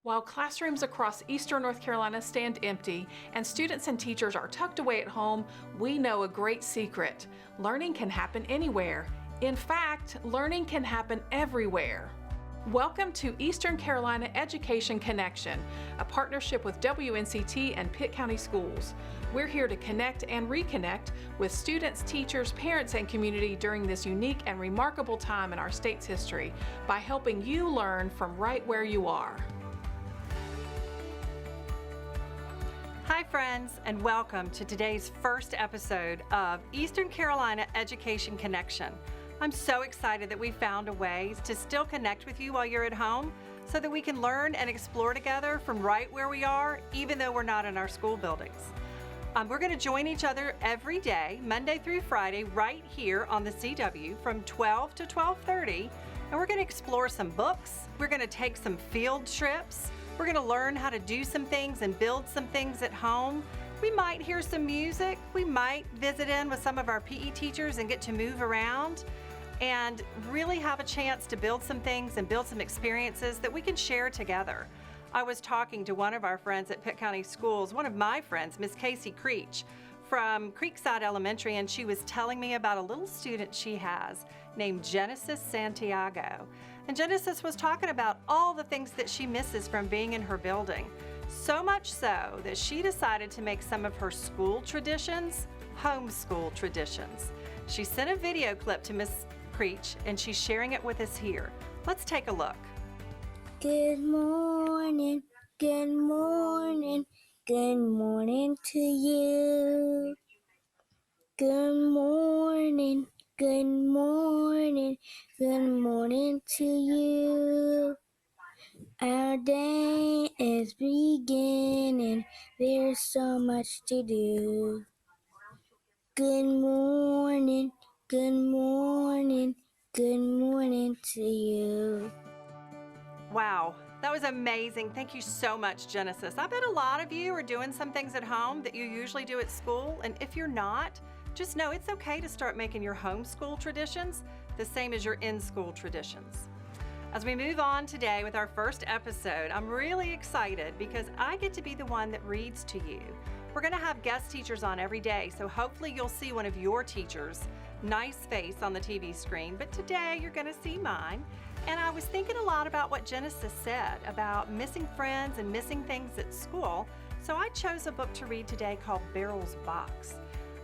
While classrooms across Eastern North Carolina stand empty and students and teachers are tucked away at home, we know a great secret. Learning can happen anywhere. In fact, learning can happen everywhere. Welcome to Eastern Carolina Education Connection, a partnership with WNCT and Pitt County Schools. We're here to connect and reconnect with students, teachers, parents, and community during this unique and remarkable time in our state's history by helping you learn from right where you are. Hi friends, and welcome to today's first episode of Eastern Carolina Education Connection. I'm so excited that we found a way to still connect with you while you're at home so that we can learn and explore together from right where we are, even though we're not in our school buildings. We're going to join each other every day, Monday through Friday, right here on the CW from 12 to 12:30, and we're going to explore some books, we're going to take some field trips, we're going to learn how to do some things and build some things at home. We might hear some music. We might visit in with some of our PE teachers and get to move around and really have a chance to build some things and build some experiences that we can share together. I was talking to one of our friends at Pitt County Schools, one of my friends, Miss Casey Creech from Creekside Elementary, and she was telling me about a little student she has named Genesis Santiago. And Genesis was talking about all the things that she misses from being in her building. So much so that she decided to make some of her school traditions homeschool traditions. She sent a video clip to Miss Creech and she's sharing it with us here. Let's take a look. Good morning, good morning, good morning to you. Good morning, good morning, good morning to you. Our day is beginning, there's so much to do. Good morning, good morning, good morning to you. Wow, that was amazing. Thank you so much, Genesis. I bet a lot of you are doing some things at home that you usually do at school, and if you're not, just know it's okay to start making your homeschool traditions the same as your in-school traditions. As we move on today with our first episode, I'm really excited because I get to be the one that reads to you. We're going to have guest teachers on every day, so hopefully you'll see one of your teachers' nice face on the TV screen, but today you're going to see mine. And I was thinking a lot about what Genesis said about missing friends and missing things at school, so I chose a book to read today called Beryl's Box.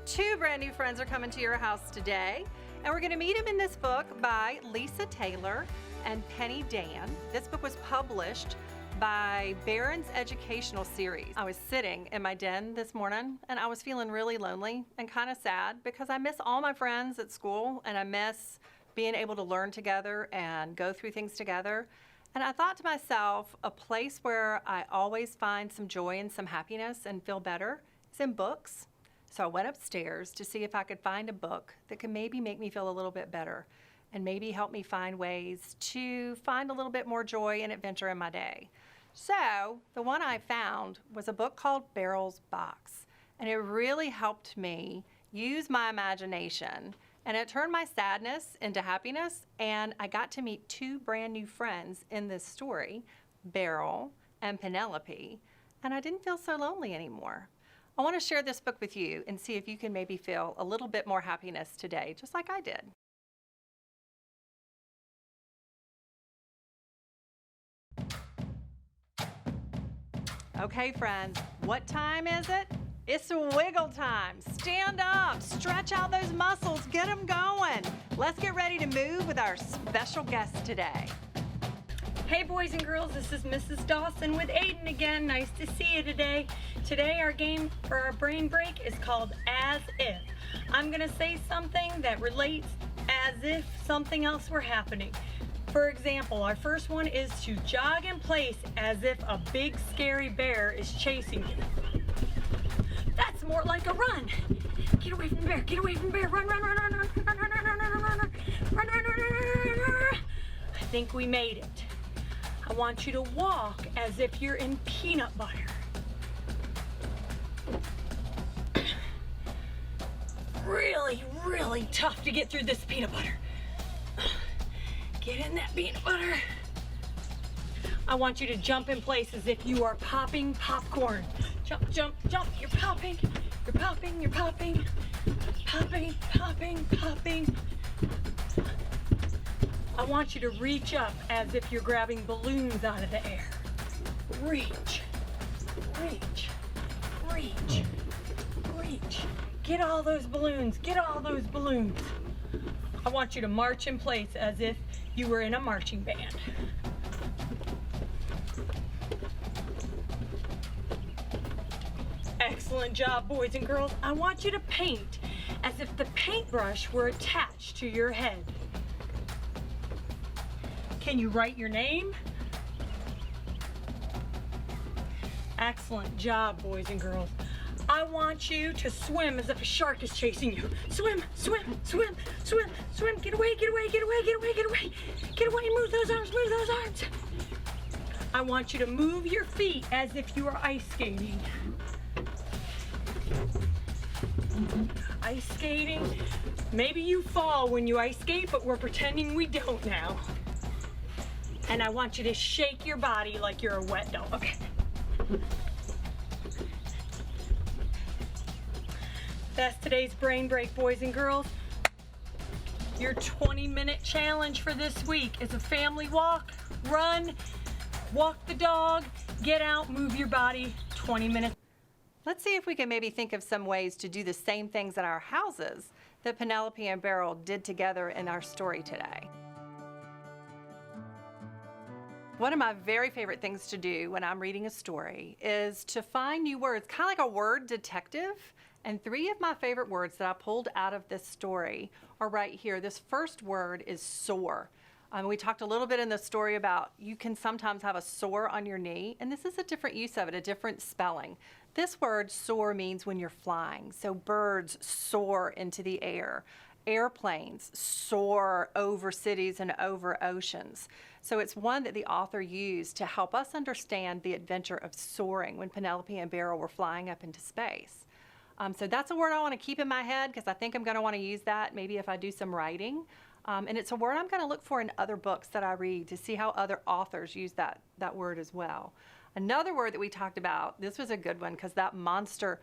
Two brand new friends are coming to your house today, and we're going to meet them in this book by Lisa Taylor and Penny Dan. This book was published by Barron's Educational Series. I was sitting in my den this morning and I was feeling really lonely and kind of sad because I miss all my friends at school and I miss being able to learn together and go through things together. And I thought to myself, a place where I always find some joy and some happiness and feel better is in books. So I went upstairs to see if I could find a book that could maybe make me feel a little bit better and maybe help me find ways to find a little bit more joy and adventure in my day. So the one I found was a book called Beryl's Box, and it really helped me use my imagination, and it turned my sadness into happiness, and I got to meet two brand new friends in this story, Beryl and Penelope, and I didn't feel so lonely anymore. I want to share this book with you and see if you can maybe feel a little bit more happiness today, just like I did. Okay, friends, what time is it? It's wiggle time. Stand up, stretch out those muscles, get them going. Let's get ready to move with our special guest today. Hey boys and girls, this is Mrs. Dawson with Aiden again. Nice to see you today. Today our game for our brain break is called As If. I'm gonna say something that relates as if something else were happening. For example, our first one is to jog in place as if a big scary bear is chasing you. That's more like a run. Get away from the bear, get away from the bear. Run, run, run, run, run, run, run, run, run, run, run, run, run, run, run, run. I think we made it. I want you to walk as if you're in peanut butter. Really, really tough to get through this peanut butter. Get in that peanut butter. I want you to jump in place as if you are popping popcorn. Jump, jump, jump. You're popping. You're popping. You're popping. Popping, popping, popping. I want you to reach up as if you're grabbing balloons out of the air. Reach, reach, reach, reach. Get all those balloons. Get all those balloons. I want you to march in place as if you were in a marching band. Excellent job, boys and girls. I want you to paint as if the paintbrush were attached to your head. Can you write your name? Excellent job, boys and girls. I want you to swim as if a shark is chasing you. Swim, swim, swim, swim, swim. Get away, get away, get away, get away, get away. Get away, move those arms, move those arms. I want you to move your feet as if you are ice skating. Ice skating. Maybe you fall when you ice skate, but we're pretending we don't now. And I want you to shake your body like you're a wet doll. Okay. That's today's brain break, boys and girls. Your 20-minute challenge for this week is a family walk, run, walk the dog, get out, move your body, 20 minutes. Let's see if we can maybe think of some ways to do the same things in our houses that Penelope and Beryl did together in our story today. One of my very favorite things to do when I'm reading a story is to find new words, kind of like a word detective. And 3 of my favorite words that I pulled out of this story are right here. This first word is sore. We talked a little bit in the story about you can sometimes have a sore on your knee, and this is a different use of it, a different spelling. This word soar means when you're flying. So birds soar into the air. Airplanes soar over cities and over oceans. So it's one that the author used to help us understand the adventure of soaring when Penelope and Beryl were flying up into space. So that's a word I want to keep in my head because I think I'm going to want to use that maybe if I do some writing. And it's a word I'm going to look for in other books that I read to see how other authors use that word as well. Another word that we talked about, this was a good one because that monster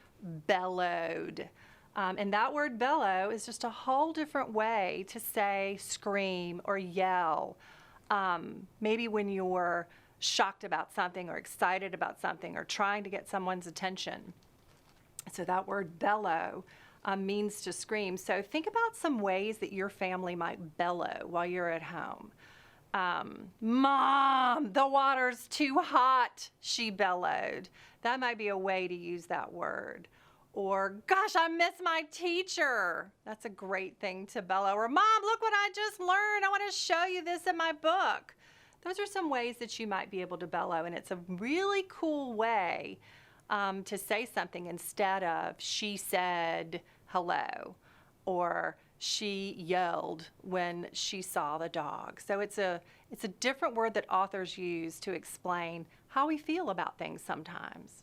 bellowed. And that word bellow is just a whole different way to say scream or yell. Maybe when you're shocked about something or excited about something or trying to get someone's attention. So that word bellow means to scream. So think about some ways that your family might bellow while you're at home. Mom, the water's too hot, she bellowed. That might be a way to use that word. Or, gosh, I miss my teacher. That's a great thing to bellow. Or, Mom, look what I just learned. I want to show you this in my book. Those are some ways that you might be able to bellow, and it's a really cool way to say something instead of she said hello or she yelled when she saw the dog. So it's a different word that authors use to explain how we feel about things sometimes.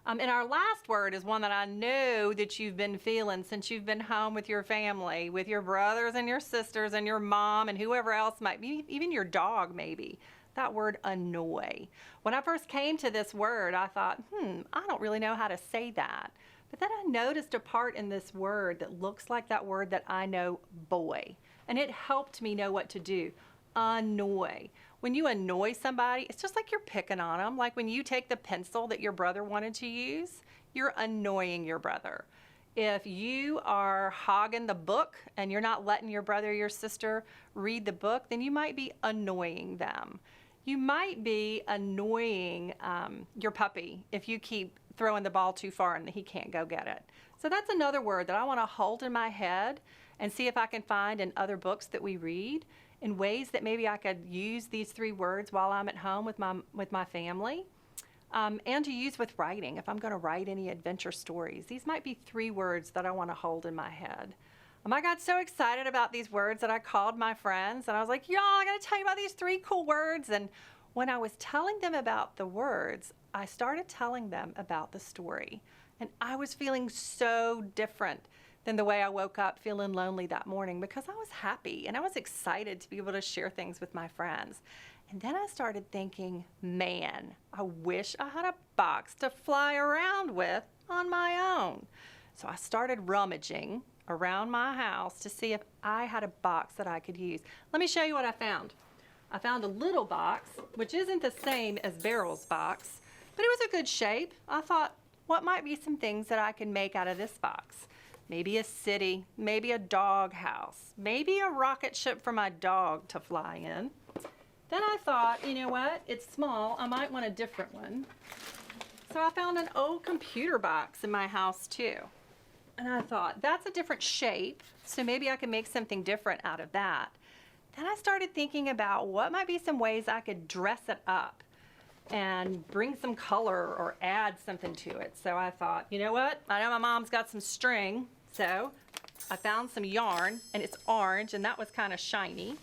And our last word is one that I know that you've been feeling since you've been home with your family, with your brothers and your sisters and your mom and whoever else might be, even your dog maybe. That word annoy. When I first came to this word, I thought, I don't really know how to say that. But then I noticed a part in this word that looks like that word that I know, boy. And it helped me know what to do. Annoy. When you annoy somebody, it's just like you're picking on them. Like when you take the pencil that your brother wanted to use, you're annoying your brother. If you are hogging the book and you're not letting your brother or your sister read the book, then you might be annoying them. You might be annoying your puppy if you keep throwing the ball too far and he can't go get it. So that's another word that I want to hold in my head and see if I can find in other books that we read in ways that maybe I could use these 3 words while I'm at home with my family, and to use with writing. If I'm going to write any adventure stories, these might be 3 words that I want to hold in my head. I got so excited about these words that I called my friends and I was like, y'all, I got to tell you about these 3 cool words. And when I was telling them about the words, I started telling them about the story. And I was feeling so different than the way I woke up feeling lonely that morning because I was happy and I was excited to be able to share things with my friends. And then I started thinking, man, I wish I had a box to fly around with on my own. So I started rummaging around my house to see if I had a box that I could use. Let me show you what I found. I found a little box, which isn't the same as Beryl's box, but it was a good shape. I thought, what might be some things that I can make out of this box? Maybe a city, maybe a dog house, maybe a rocket ship for my dog to fly in. Then I thought, you know what? It's small. I might want a different one. So I found an old computer box in my house too. And I thought, that's a different shape, so maybe I can make something different out of that. Then I started thinking about what might be some ways I could dress it up and bring some color or add something to it. So I thought, you know what? I know my mom's got some string, so I found some yarn, and it's orange, and that was kind of shiny.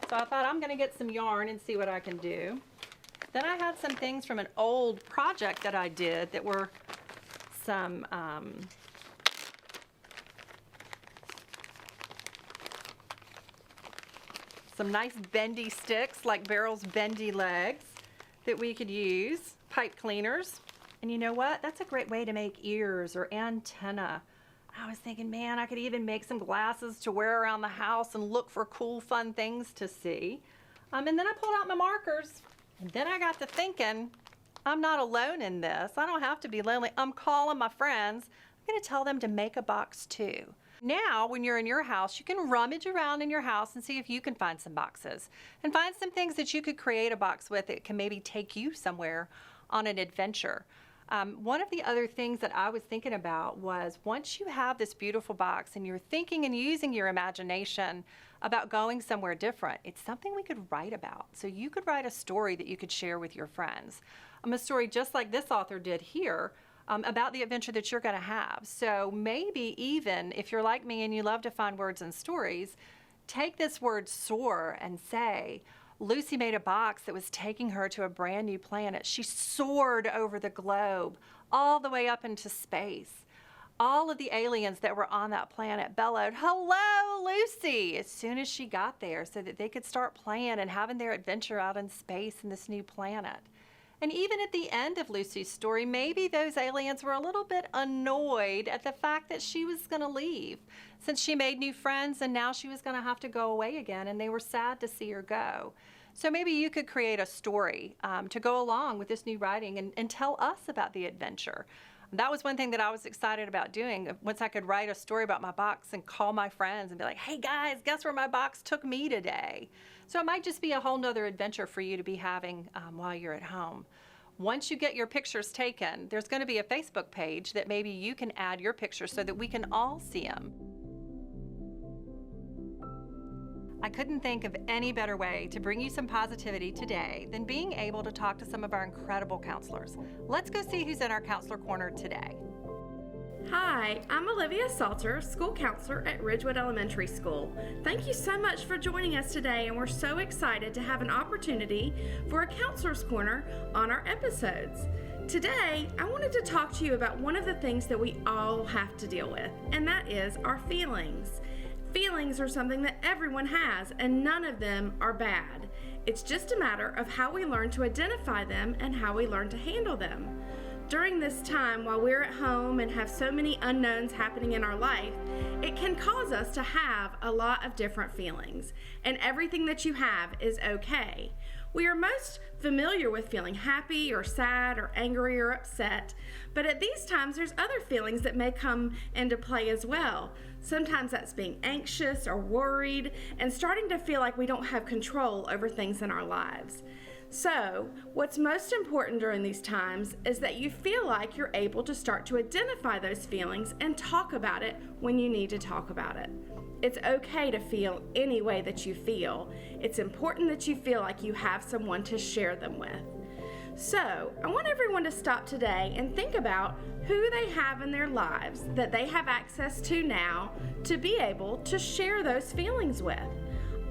So I thought I'm gonna get some yarn and see what I can do. Then I had some things from an old project that I did that were some nice bendy sticks, like Beryl's bendy legs, that we could use, pipe cleaners. And you know what? That's a great way to make ears or antenna. I was thinking, man, I could even make some glasses to wear around the house and look for cool, fun things to see. And then I pulled out my markers. And then I got to thinking, I'm not alone in this. I don't have to be lonely. I'm calling my friends. I'm gonna tell them to make a box too. Now, when you're in your house, you can rummage around in your house and see if you can find some boxes and find some things that you could create a box with that can maybe take you somewhere on an adventure. One of the other things that I was thinking about was once you have this beautiful box and you're thinking and using your imagination about going somewhere different, it's something we could write about. So you could write a story that you could share with your friends. A story just like this author did here, about the adventure that you're going to have. So maybe even if you're like me and you love to find words and stories, take this word soar and say, Lucy made a box that was taking her to a brand new planet. She soared over the globe, all the way up into space. All of the aliens that were on that planet bellowed, "Hello, Lucy," as soon as she got there so that they could start playing and having their adventure out in space in this new planet. And even at the end of Lucy's story, maybe those aliens were a little bit annoyed at the fact that she was going to leave, since she made new friends and now she was going to have to go away again, and they were sad to see her go. So maybe you could create a story to go along with this new writing and tell us about the adventure. That was one thing that I was excited about doing. Once I could write a story about my box and call my friends and be like, hey guys, guess where my box took me today? So it might just be a whole nother adventure for you to be having while you're at home. Once you get your pictures taken, there's going to be a Facebook page that maybe you can add your pictures so that we can all see them. I couldn't think of any better way to bring you some positivity today than being able to talk to some of our incredible counselors. Let's go see who's in our Counselor Corner today. Hi, I'm Olivia Salter, school counselor at Ridgewood Elementary School. Thank you so much for joining us today, and we're so excited to have an opportunity for a Counselor's Corner on our episodes. Today, I wanted to talk to you about one of the things that we all have to deal with, and that is our feelings. Feelings are something that everyone has, and none of them are bad. It's just a matter of how we learn to identify them and how we learn to handle them. During this time, while we're at home and have so many unknowns happening in our life, it can cause us to have a lot of different feelings, and everything that you have is okay. We are most familiar with feeling happy or sad or angry or upset, but at these times there's other feelings that may come into play as well. Sometimes that's being anxious or worried and starting to feel like we don't have control over things in our lives. So, what's most important during these times is that you feel like you're able to start to identify those feelings and talk about it when you need to talk about it. It's okay to feel any way that you feel. It's important that you feel like you have someone to share them with. So, I want everyone to stop today and think about who they have in their lives that they have access to now to be able to share those feelings with.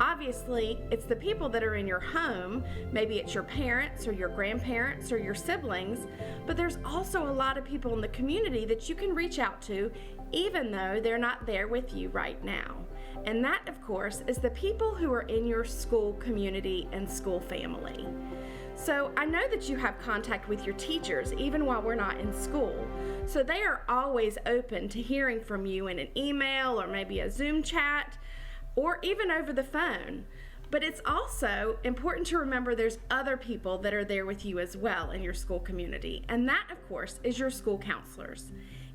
Obviously, it's the people that are in your home. Maybe it's your parents or your grandparents or your siblings, but there's also a lot of people in the community that you can reach out to even though they're not there with you right now. And that, of course, is the people who are in your school community and school family. So I know that you have contact with your teachers even while we're not in school. So they are always open to hearing from you in an email or maybe a Zoom chat or even over the phone. But it's also important to remember there's other people that are there with you as well in your school community. And that, of course, is your school counselors.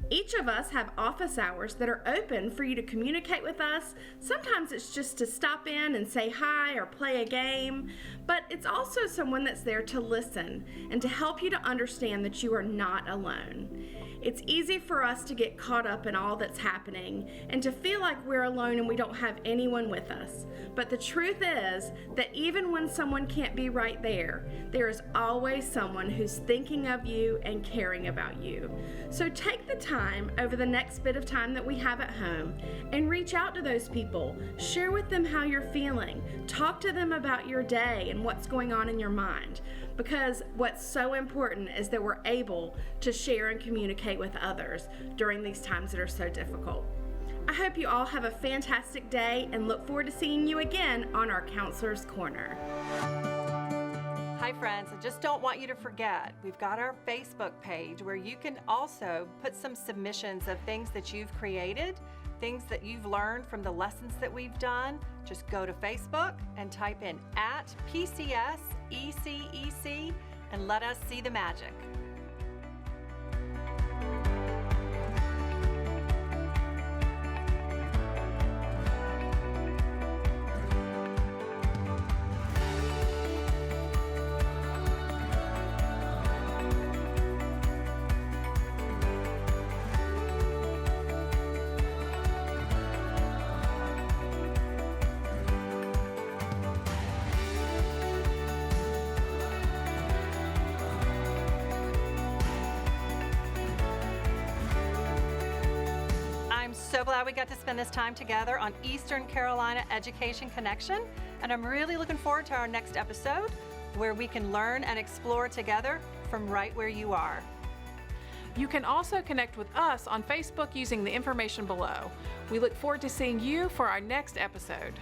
Each of us have office hours that are open for you to communicate with us. Sometimes it's just to stop in and say hi or play a game, but it's also someone that's there to listen and to help you to understand that you are not alone. It's easy for us to get caught up in all that's happening and to feel like we're alone and we don't have anyone with us. But the truth is that even when someone can't be right there, there is always someone who's thinking of you and caring about you. So take the time over the next bit of time that we have at home and reach out to those people. Share with them how you're feeling. Talk to them about your day and what's going on in your mind. Because what's so important is that we're able to share and communicate with others during these times that are so difficult. I hope you all have a fantastic day and look forward to seeing you again on our Counselor's Corner. Hi friends, I just don't want you to forget, we've got our Facebook page where you can also put some submissions of things that you've created, things that you've learned from the lessons that we've done. Just go to Facebook and type in @PCSECEC and let us see the magic. So glad we got to spend this time together on Eastern Carolina Education Connection, and I'm really looking forward to our next episode where we can learn and explore together from right where you are. You can also connect with us on Facebook using the information below. We look forward to seeing you for our next episode.